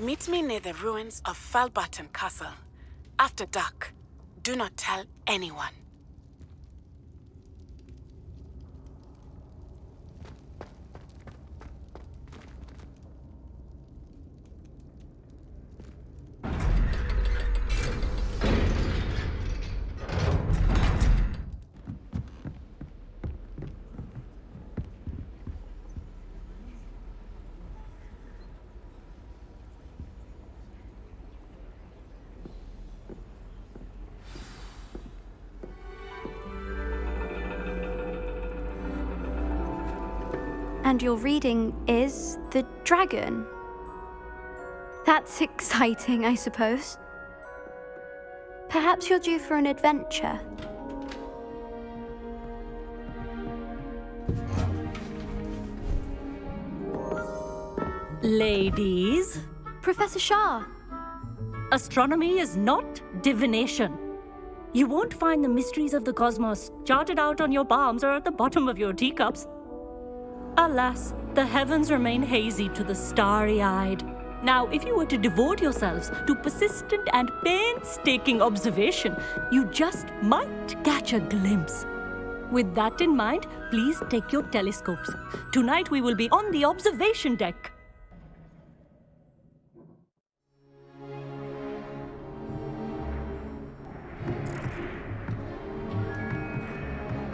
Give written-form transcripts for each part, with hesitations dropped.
Meet me near the ruins of Falbutton Castle. After dark. Do not tell anyone. And your reading is the dragon. That's exciting, I suppose. Perhaps you're due for an adventure. Ladies, Professor Shah. astronomy is not divination. You won't find the mysteries of the cosmos charted out on your palms or at the bottom of your teacups. Alas, the heavens remain hazy to the starry-eyed. Now, if you were to devote yourselves to persistent and painstaking observation, you just might catch a glimpse. With that in mind, please take your telescopes. Tonight we will be on the observation deck.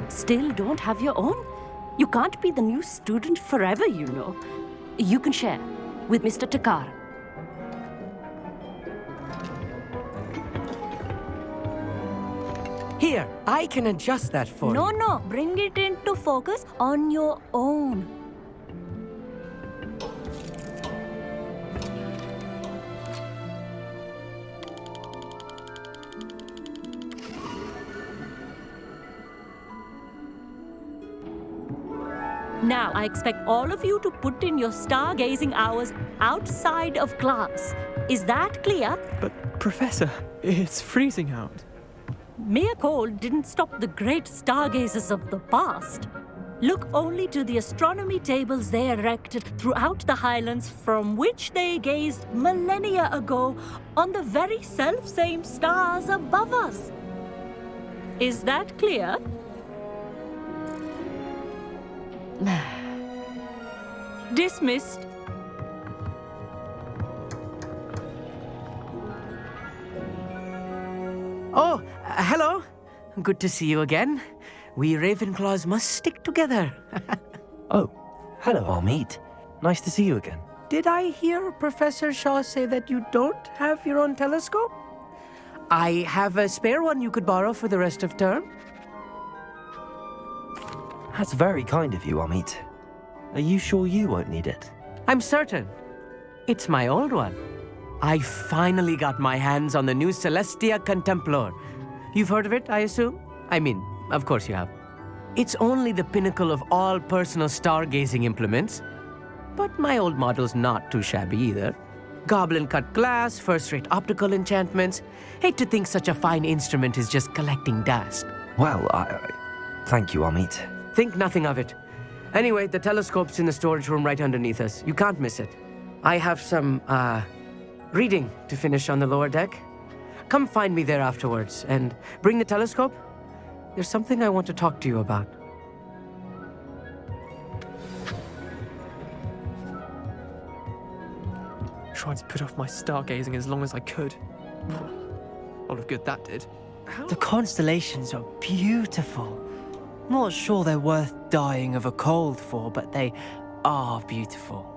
Still don't have your own? You can't be the new student forever, you know. You can share with Mr. Takar. Here, I can adjust that for you. No, bring it into focus on your own. Now, I expect all of you to put in your stargazing hours outside of class. Is that clear? But, Professor, it's freezing out. Mere cold didn't stop the great stargazers of the past. Look only to the astronomy tables they erected throughout the highlands from which they gazed millennia ago on the very self-same stars above us. Is that clear? Dismissed. Oh, hello. Good to see you again. We Ravenclaws must stick together. Oh, hello, Amit. Nice to see you again. Did I hear Professor Shaw say that you don't have your own telescope? I have a spare one you could borrow for the rest of term. That's very kind of you, Amit. Are you sure you won't need it? I'm certain. It's my old one. I finally got my hands on the new Celestia Contemplar. You've heard of it, I assume? I mean, of course you have. It's only the pinnacle of all personal stargazing implements. But my old model's not too shabby either. Goblin-cut glass, first-rate optical enchantments. Hate to think such a fine instrument is just collecting dust. Well, thank you, Amit. Think nothing of it. Anyway, the telescope's in the storage room right underneath us. You can't miss it. I have some, reading to finish on the lower deck. Come find me there afterwards, and bring the telescope. There's something I want to talk to you about. Tried to put off my stargazing as long as I could. A lot of good that did. The constellations are beautiful. Not sure they're worth dying of a cold for, but they are beautiful.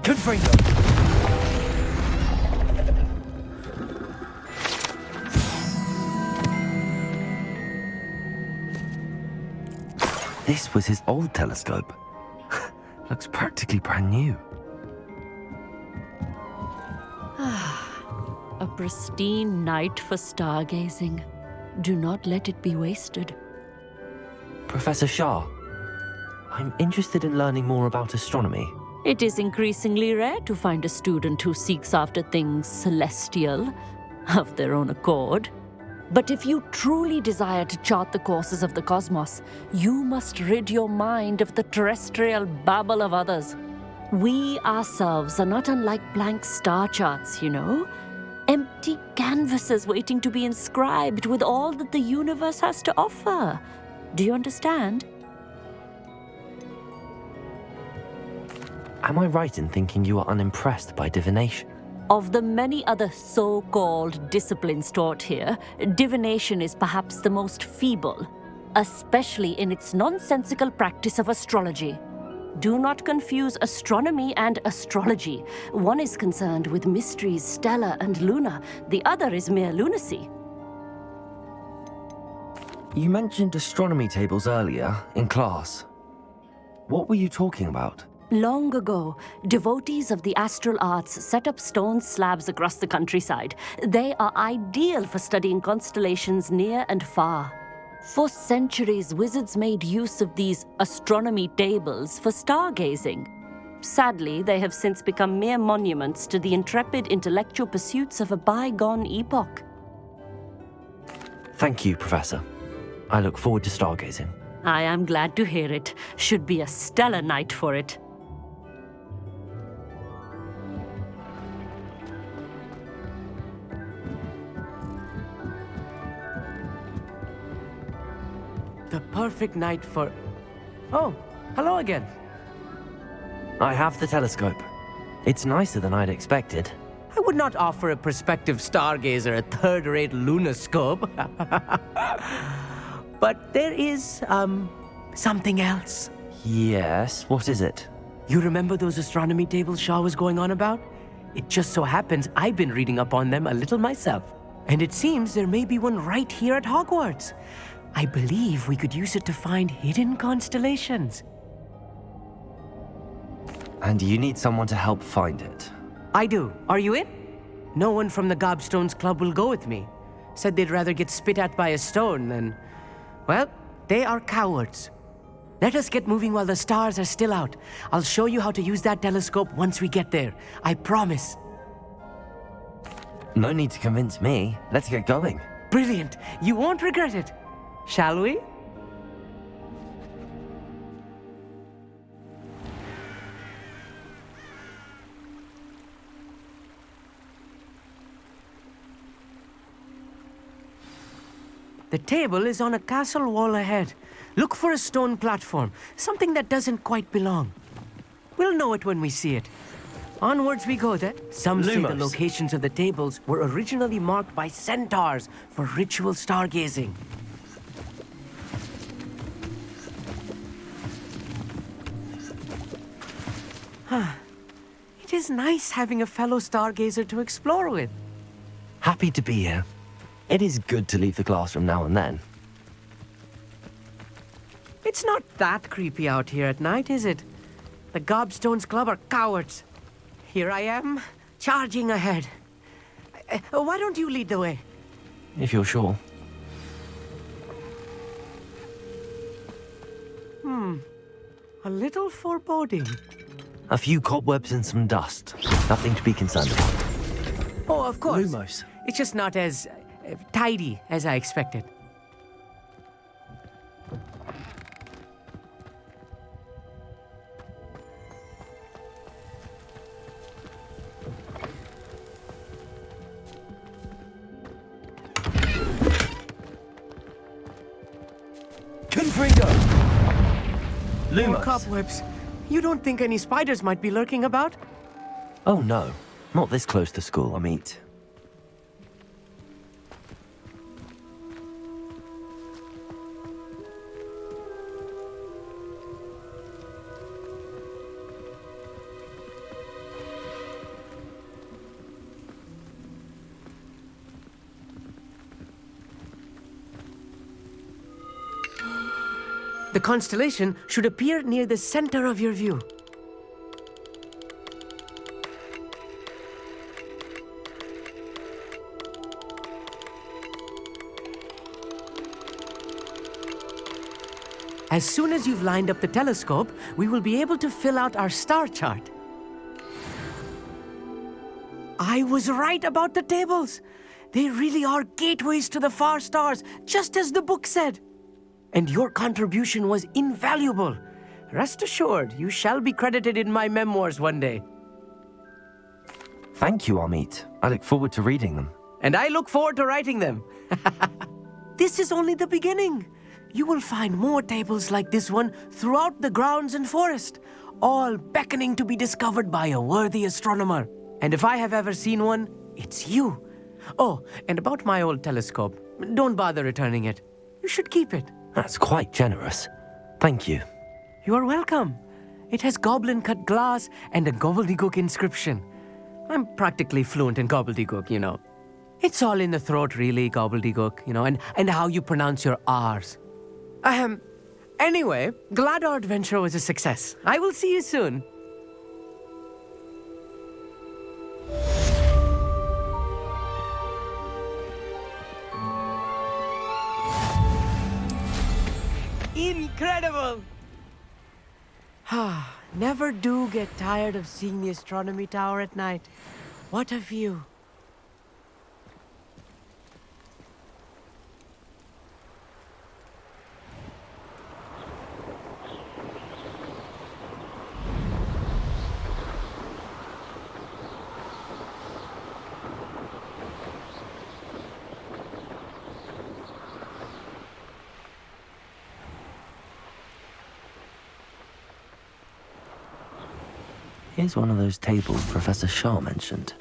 Good for you. This was his old telescope. Looks practically brand new. A pristine night for stargazing. Do not let it be wasted. Professor Shah, I'm interested in learning more about astronomy. It is increasingly rare to find a student who seeks after things celestial. of their own accord. But if you truly desire to chart the courses of the cosmos, you must rid your mind of the terrestrial babble of others. We ourselves are not unlike blank star charts, you know. Empty canvases waiting to be inscribed with all that the universe has to offer. Do you understand? Am I right in thinking you are unimpressed by divination? Of the many other so-called disciplines taught here, divination is perhaps the most feeble, especially in its nonsensical practice of astrology. Do not confuse astronomy and astrology. One is concerned with mysteries stellar and lunar, the other is mere lunacy. You mentioned astronomy tables earlier, in class. What were you talking about? Long ago, devotees of the astral arts set up stone slabs across the countryside. They are ideal for studying constellations near and far. For centuries, wizards made use of these astronomy tables for stargazing. Sadly, they have since become mere monuments to the intrepid intellectual pursuits of a bygone epoch. Thank you, Professor. I look forward to stargazing. I am glad to hear it. Should be a stellar night for it. The perfect night for... Oh, hello again. I have the telescope. It's nicer than I'd expected. I would not offer a prospective stargazer a third-rate lunoscope. But there is, something else. Yes, what is it? You remember those astronomy tables Shaw was going on about? It just so happens I've been reading up on them a little myself. And it seems there may be one right here at Hogwarts. I believe we could use it to find hidden constellations. And you need someone to help find it. I do. Are you in? No one from the Gobstones Club will go with me. Said they'd rather get spit at by a stone than... Well, they are cowards. Let us get moving while the stars are still out. I'll show you how to use that telescope once we get there. I promise. No need to convince me. Let's get going. Brilliant. You won't regret it. Shall we? The table is on a castle wall ahead. Look for a stone platform, something that doesn't quite belong. We'll know it when we see it. Onwards we go then. Some say the Lumos. locations of the tables were originally marked by centaurs for ritual stargazing. It is nice having a fellow stargazer to explore with. Happy to be here. It is good to leave the classroom now and then. It's not that creepy out here at night, is it? The Gobstones Club are cowards. Here I am, charging ahead. Why don't you lead the way? If you're sure. A little foreboding. A few cobwebs and some dust. Nothing to be concerned about. Oh, of course. Lumos. It's just not as tidy as I expected. Confringo! More Lumos. cobwebs. You don't think any spiders might be lurking about? Oh no, not this close to school, I mean. The constellation should appear near the center of your view. As soon as you've lined up the telescope, we will be able to fill out our star chart. I was right about the tables. They really are gateways to the far stars, just as the book said. And your contribution was invaluable. Rest assured, you shall be credited in my memoirs one day. Thank you, Amit. I look forward to reading them. And I look forward to writing them. This is only the beginning. You will find more tables like this one throughout the grounds and forest, all beckoning to be discovered by a worthy astronomer. And if I have ever seen one, it's you. Oh, and about my old telescope, don't bother returning it. You should keep it. That's quite generous. Thank you. You are welcome. It has goblin-cut glass and a gobbledygook inscription. I'm practically fluent in gobbledygook, you know. It's all in the throat, really, gobbledygook, you know, and how you pronounce your R's. Anyway, glad our adventure was a success. I will see you soon. Incredible! Never do get tired of seeing the astronomy tower at night. What a view. Here's one of those tables Professor Shah mentioned.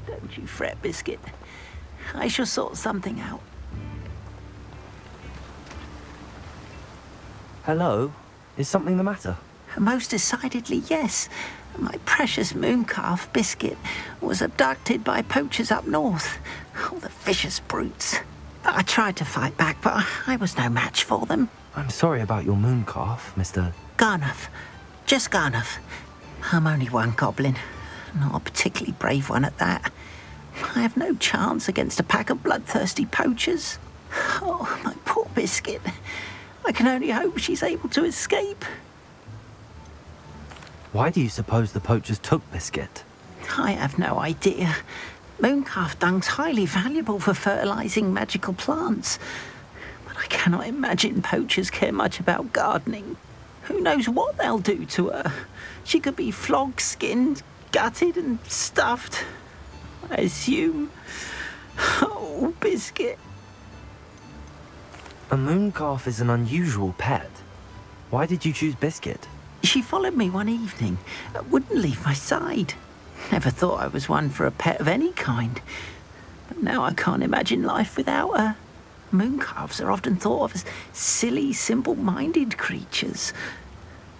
Don't you fret, Biscuit. I shall sort something out. Hello? Is something the matter? Most decidedly, yes. My precious Mooncalf, Biscuit, was abducted by poachers up north. Oh, the vicious brutes. I tried to fight back, but I was no match for them. I'm sorry about your Mooncalf, Mr. Garnuff. Just Garnuff. I'm only one goblin. Not a particularly brave one at that. I have no chance against a pack of bloodthirsty poachers. Oh, my poor Biscuit. I can only hope she's able to escape. Why do you suppose the poachers took Biscuit? I have no idea. Mooncalf dung's highly valuable for fertilizing magical plants. But I cannot imagine poachers care much about gardening. Who knows what they'll do to her? She could be flogged, skinned, gutted and stuffed. I assume. Oh, Biscuit. A Mooncalf is an unusual pet. Why did you choose Biscuit? She followed me one evening, wouldn't leave my side. Never thought I was one for a pet of any kind. But now I can't imagine life without her. Mooncalves are often thought of as silly, simple-minded creatures.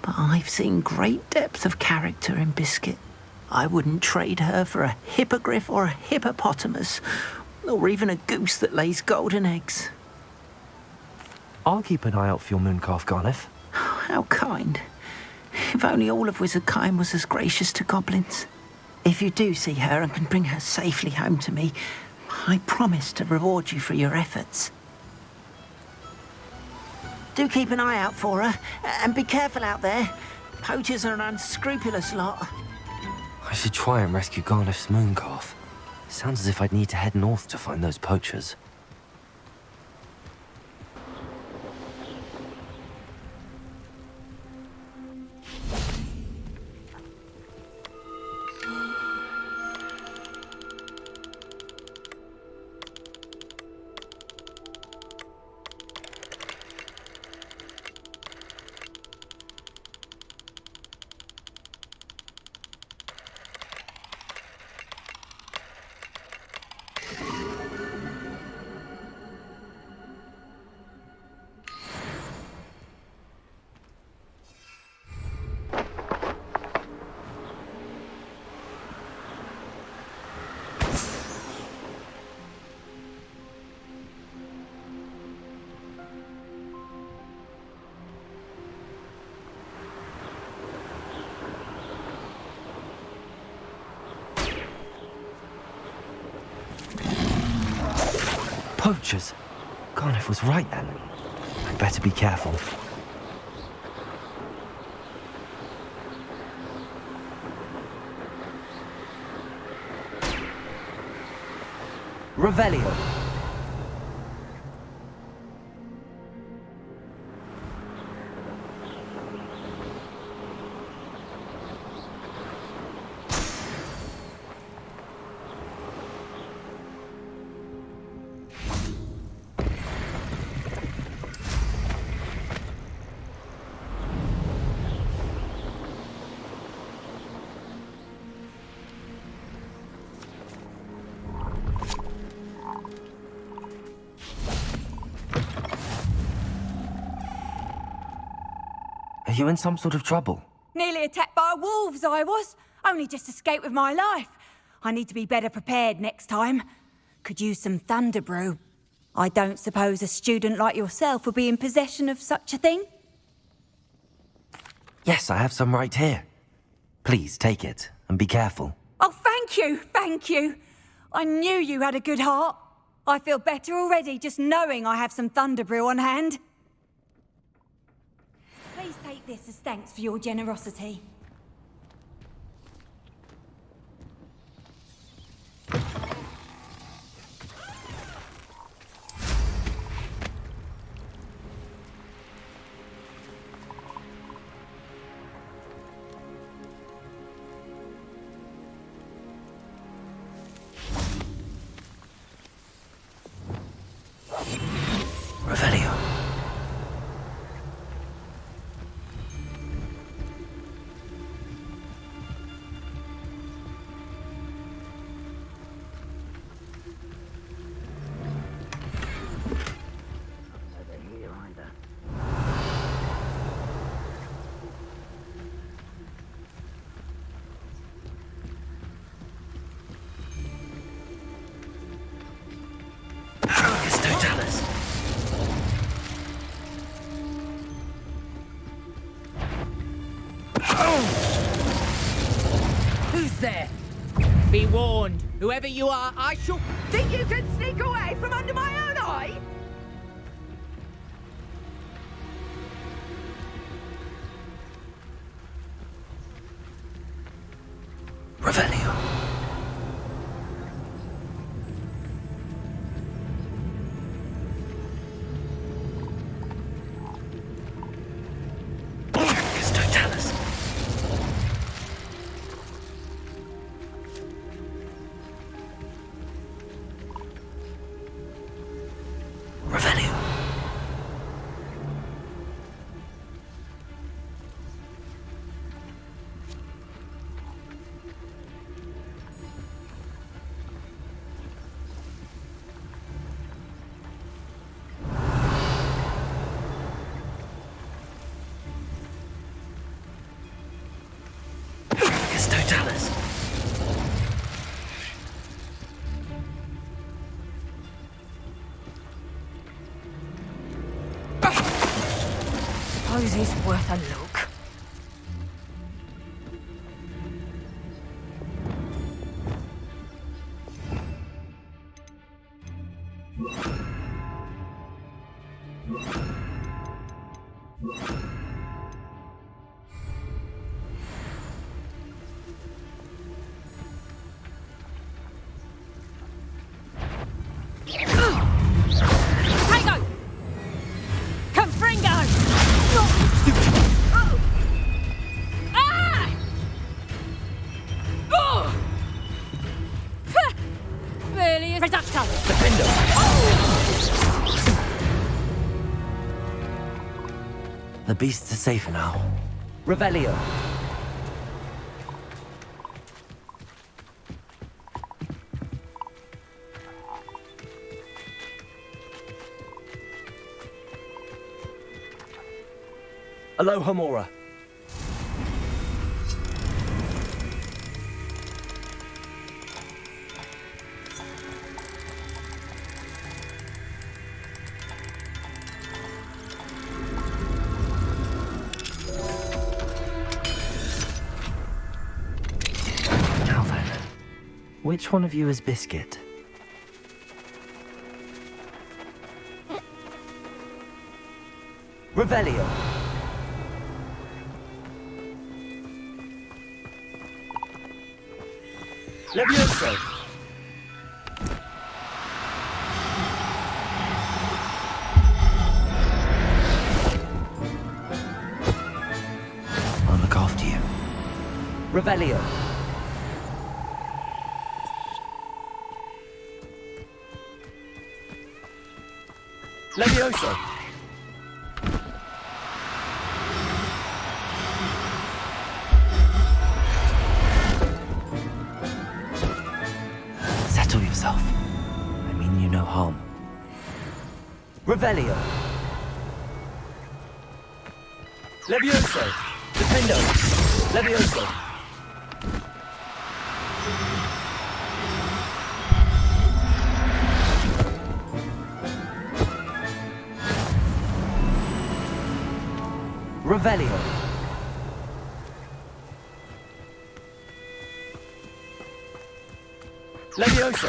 But I've seen great depth of character in Biscuit. I wouldn't trade her for a hippogriff or a hippopotamus, or even a goose that lays golden eggs. I'll keep an eye out for your Mooncalf, Garniff. How kind. If only all of Wizardkind was as gracious to goblins. If you do see her and can bring her safely home to me, I promise to reward you for your efforts. Do keep an eye out for her, and be careful out there. Poachers are an unscrupulous lot. I should try and rescue Garniff's Mooncalf. Sounds as if I'd need to head north to find those poachers. Poachers? Garniff was right then. I'd better be careful. Revelio. Are you in some sort of trouble? Nearly attacked by wolves, I was. Only just escaped with my life. I need to be better prepared next time. Could use some thunder brew. I don't suppose a student like yourself would be in possession of such a thing? Yes, I have some right here. Please take it and be careful. Oh, thank you, thank you. I knew you had a good heart. I feel better already just knowing I have some thunder brew on hand. Please take this as thanks for your generosity. Revelio. Who's there? Be warned, whoever you are, I shall... Think you can sneak away from under my own eye? Revelio. Suppose he's worth a look. Reductor! Defender! The beasts are safer now. Revelio! Aloha Mora. Now then, which one of you is Biscuit? Revelio! Levioso! I'll look after you. Revelio! Levioso! Settle yourself. I mean you no harm. Revelio! Levioso! Defendo! Levioso! Revelio! Levioso!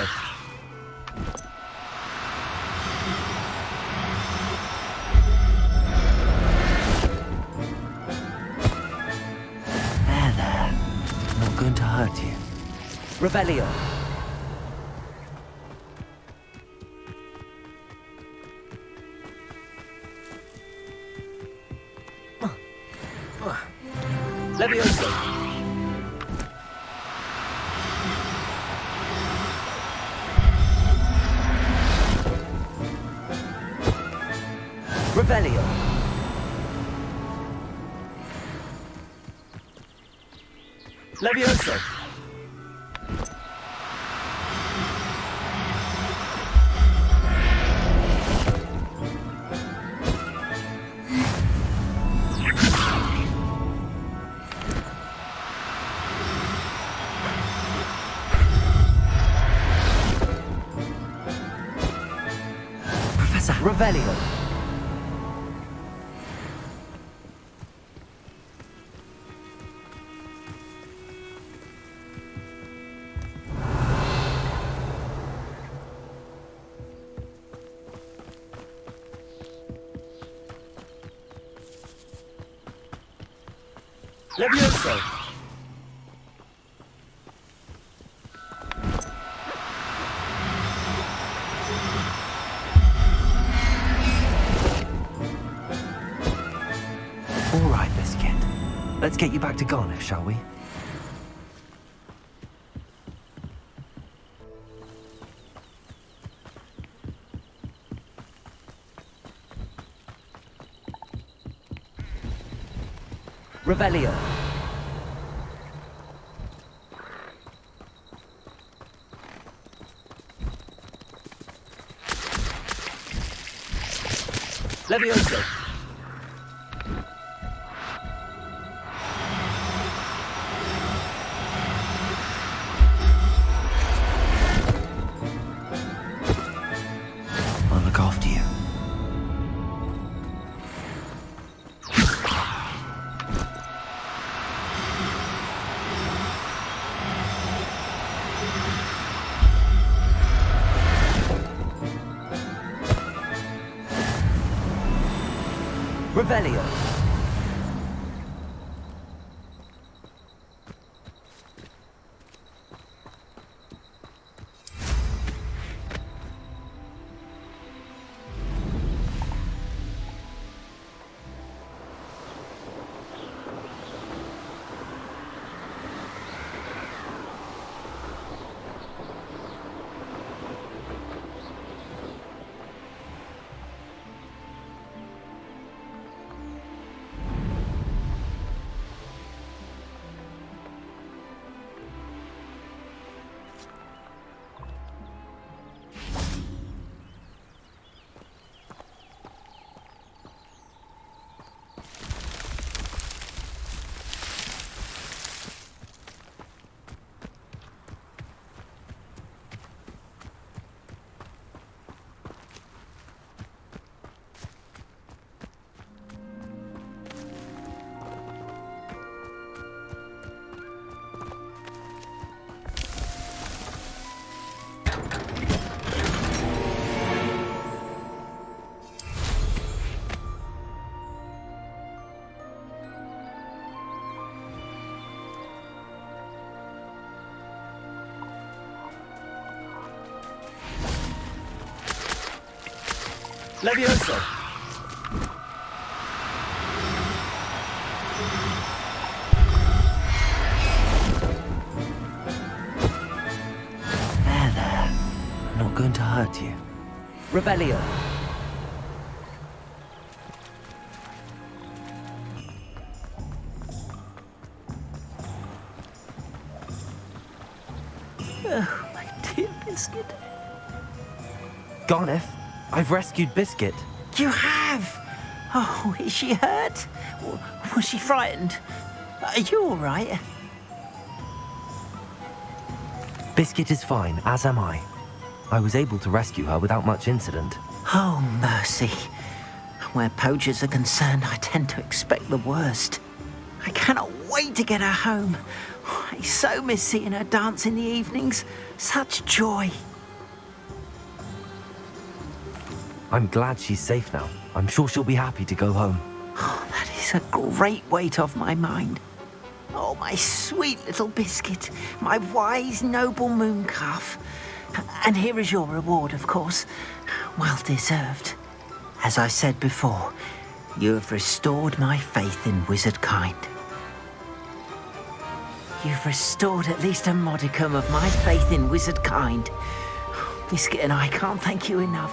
There. Not going to hurt you. Revelio! Levioso! Revelio! Levioso! Professor Revelio! Levioso! All right, Biscuit. Let's get you back to Garniff, shall we? Revelio! Levioso! I'll look after you. Revelio! Levioso! There. I'm not going to hurt you. Revelio! Oh, my dear Biscuit. Garneth, I've rescued Biscuit. You have? Oh, is she hurt? Was she frightened? Are you all right? Biscuit is fine, as am I. I was able to rescue her without much incident. Oh, mercy. Where poachers are concerned, I tend to expect the worst. I cannot wait to get her home. I so miss seeing her dance in the evenings. Such joy. I'm glad she's safe now. I'm sure she'll be happy to go home. Oh, that is a great weight off my mind. Oh, my sweet little Biscuit, my wise, noble Mooncalf. And here is your reward, of course. Well deserved. As I said before, you have restored my faith in wizard kind. You've restored at least a modicum of my faith in wizard kind. Biscuit and I can't thank you enough.